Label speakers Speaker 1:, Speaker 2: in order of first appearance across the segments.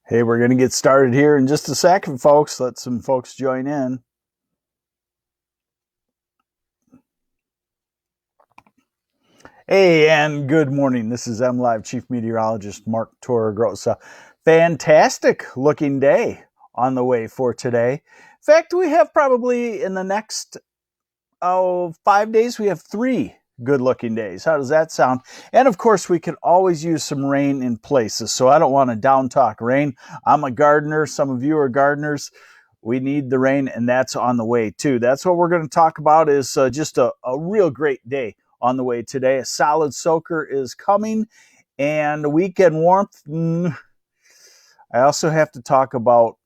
Speaker 1: Hey, we're going to get started here in just a second, folks. Let some folks join in. Hey, and good morning. This is MLive Chief Meteorologist Mark Torregrossa. Fantastic looking day on the way for today. In fact, we have probably in the next 5 days, we have 3 good looking days. How does that sound? And of course, we could always use some rain in places. So I don't want to down talk rain. I'm a gardener. Some of you are gardeners. We need the rain, and that's on the way too. That's what we're going to talk about is just a real great day on the way today. A solid soaker is coming, and weekend warmth. I also have to talk about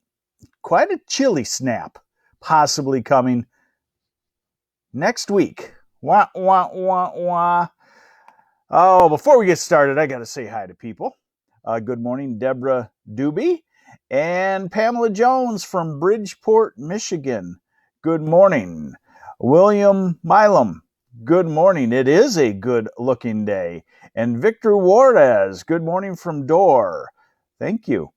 Speaker 1: quite a chilly snap possibly coming next week. Wah, wah, wah, wah. Oh, before we get started, I got to say hi to people. Good morning, Deborah Doobie and Pamela Jones from Bridgeport, Michigan. Good morning. William Milam. Good morning. It is a good looking day. And Victor Juarez. Good morning from Dorr. Thank you.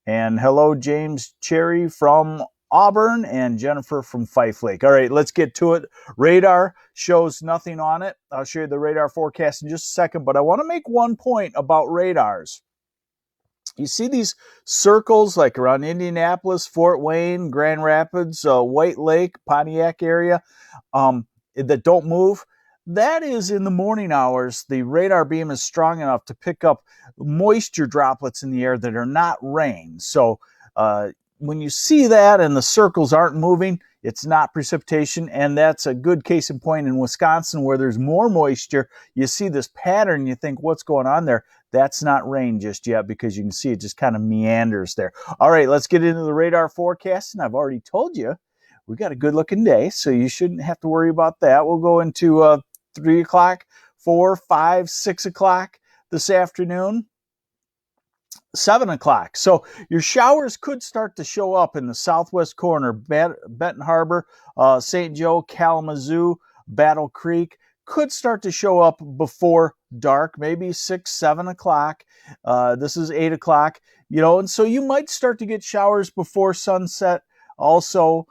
Speaker 1: And hello, James Cherry from Auburn and Jennifer from Fife Lake. All right, let's get to it. Radar shows nothing on it. I'll show you the radar forecast in just a second, but I want to make one point about radars. You see these circles like around Indianapolis, Fort Wayne, Grand Rapids, White Lake, Pontiac area that don't move? That is in the morning hours. The radar beam is strong enough to pick up moisture droplets in the air that are not rain. So when you see that and the circles aren't moving, it's not precipitation, and that's a good case in point in Wisconsin where there's more moisture. You see this pattern, you think, what's going on there? That's not rain just yet because you can see it just kind of meanders there. All right, let's get into the radar forecast, and I've already told you we got a good-looking day, so you shouldn't have to worry about that. We'll go into 3 o'clock, 4, 5, 6 o'clock this afternoon. 7 o'clock. So your showers could start to show up in the southwest corner, Benton Harbor, St. Joe, Kalamazoo, Battle Creek, could start to show up before dark, maybe 6, 7 o'clock. This is 8 o'clock, and so you might start to get showers before sunset also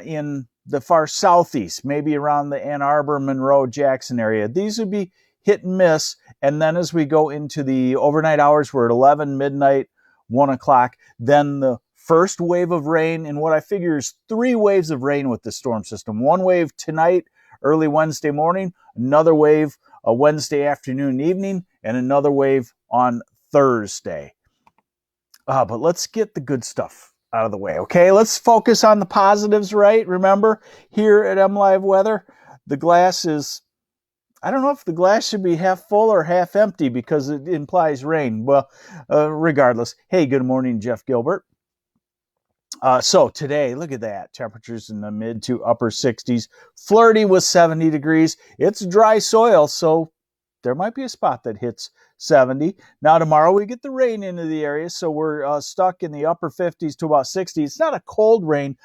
Speaker 1: in the far southeast, maybe around the Ann Arbor, Monroe, Jackson area. These would be hit and miss. And then as we go into the overnight hours, we're at 11, midnight, 1 o'clock. Then the first wave of rain, and what I figure is 3 waves of rain with the storm system. 1 wave tonight, early Wednesday morning, another wave Wednesday afternoon, evening, and another wave on Thursday. But let's get the good stuff out of the way, okay? Let's focus on the positives, right? Remember, here at MLive Weather, the glass is, I don't know if the glass should be half full or half empty because it implies rain. Well, regardless. Hey, good morning, Jeff Gilbert. So today, look at that. Temperatures in the mid to upper 60s. Flirty with 70 degrees. It's dry soil, so there might be a spot that hits 70. Now, tomorrow we get the rain into the area, so we're stuck in the upper 50s to about 60. It's not a cold rain.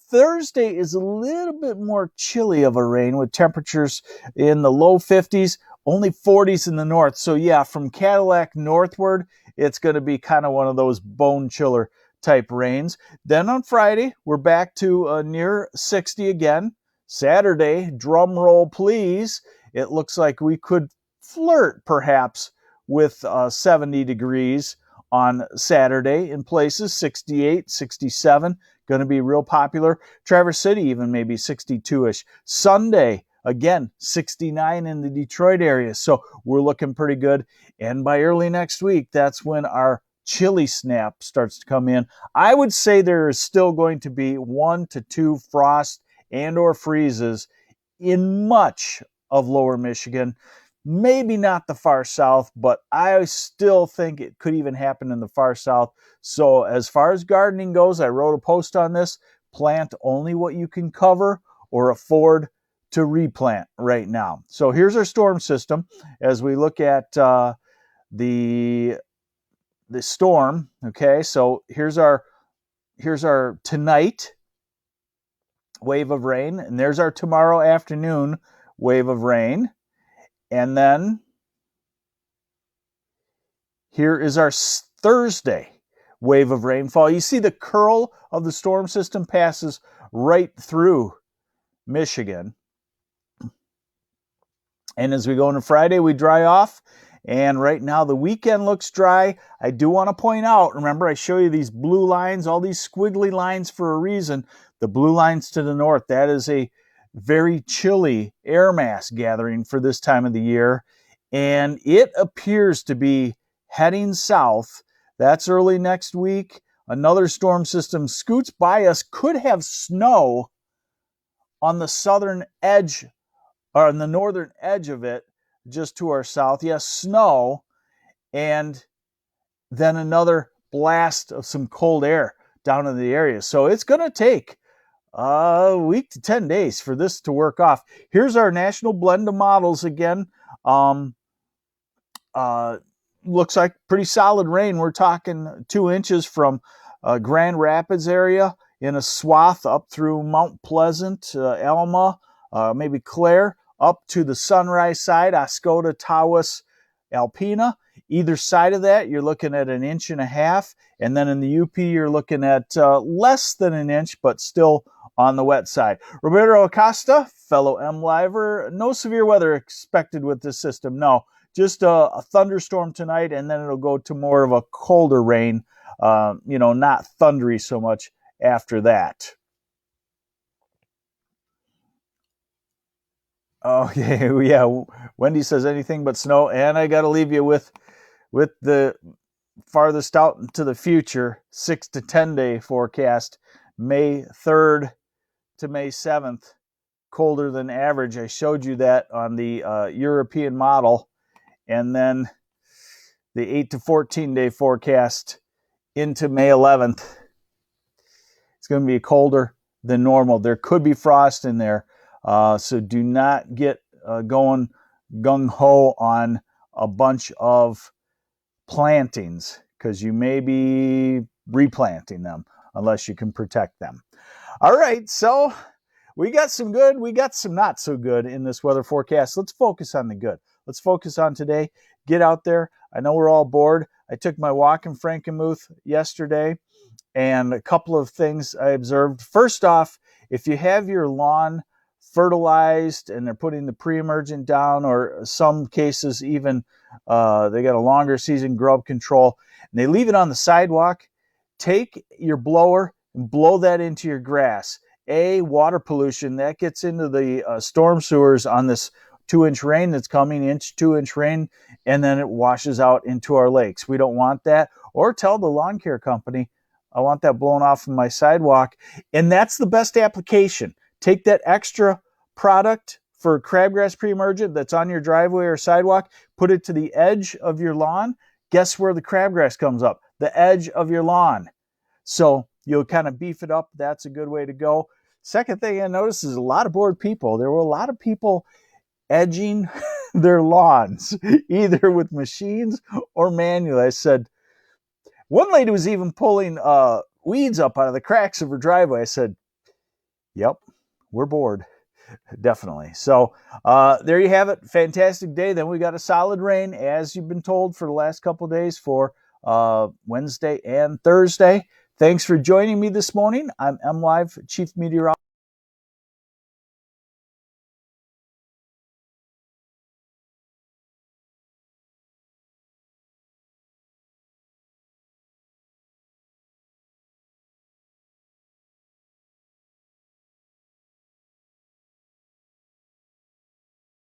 Speaker 1: Thursday is a little bit more chilly of a rain with temperatures in the low 50s, only 40s in the north. So yeah, from Cadillac northward, it's going to be kind of one of those bone chiller type rains. Then on Friday, we're back to near 60 again. Saturday, drum roll please. It looks like we could flirt perhaps with 70 degrees on Saturday in places, 68, 67. Going to be real popular. Traverse City even maybe 62-ish. Sunday, again, 69 in the Detroit area. So we're looking pretty good. And by early next week, that's when our chilly snap starts to come in. I would say there is still going to be 1 to 2 frost and or freezes in much of lower Michigan. Maybe not the far south, but I still think it could even happen in the far south. So as far as gardening goes, I wrote a post on this. Plant only what you can cover or afford to replant right now. So here's our storm system. As we look at the storm, okay, so here's our tonight wave of rain, and there's our tomorrow afternoon wave of rain. And then here is our Thursday wave of rainfall. You see the curl of the storm system passes right through Michigan. And as we go into Friday, we dry off. And right now the weekend looks dry. I do want to point out, remember I show you these blue lines, all these squiggly lines for a reason. The blue lines to the north, that is a very chilly air mass gathering for this time of the year. And it appears to be heading south. That's early next week. Another storm system scoots by us, could have snow on the southern edge or on the northern edge of it, just to our south. Yes, snow, and then another blast of some cold air down in the area. So it's going to take a week to 10 days for this to work off. Here's our national blend of models again. Looks like pretty solid rain. We're talking 2 inches from Grand Rapids area in a swath up through Mount Pleasant, Alma, maybe Clare, up to the Sunrise side, Oscoda, Tawas, Alpena. Either side of that, you're looking at 1.5 inches. And then in the UP, you're looking at less than 1 inch, but still on the wet side. Roberto Acosta, fellow MLiver, no severe weather expected with this system. No, just a thunderstorm tonight, and then it'll go to more of a colder rain, not thundery so much after that. Okay, yeah. Wendy says anything but snow, and I got to leave you with the farthest out into the future 6 to 10 day forecast. May 3rd to May 7th, colder than average. I showed you that on the European model, and then the 8 to 14 day forecast into May 11th. It's going to be colder than normal. There could be frost in there. So do not get going gung-ho on a bunch of plantings, because you may be replanting them unless you can protect them. All right, so we got some good, we got some not so good in this weather forecast. Let's focus on the good. Let's focus on today. Get out there. I know we're all bored. I took my walk in Frankenmuth yesterday, and a couple of things I observed. First off, if you have your lawn fertilized and they're putting the pre-emergent down, or some cases even they got a longer season grub control, and they leave it on the sidewalk, take your blower and blow that into your grass. Water pollution that gets into the storm sewers on this 2-inch rain that's coming, 2-inch rain, and then it washes out into our lakes. We don't want that. Or tell the lawn care company, I want that blown off from my sidewalk. And that's the best application. Take that extra product for crabgrass pre-emergent that's on your driveway or sidewalk, put it to the edge of your lawn. Guess where the crabgrass comes up? The edge of your lawn. So you'll kind of beef it up. That's a good way to go. Second thing I noticed is a lot of bored people. There were a lot of people edging their lawns, either with machines or manually. I said, one lady was even pulling weeds up out of the cracks of her driveway. I said, yep, we're bored. Definitely. So there you have it. Fantastic day. Then we got a solid rain, as you've been told, for the last couple of days for Wednesday and Thursday. Thanks for joining me this morning. I'm MLive Chief Meteorologist.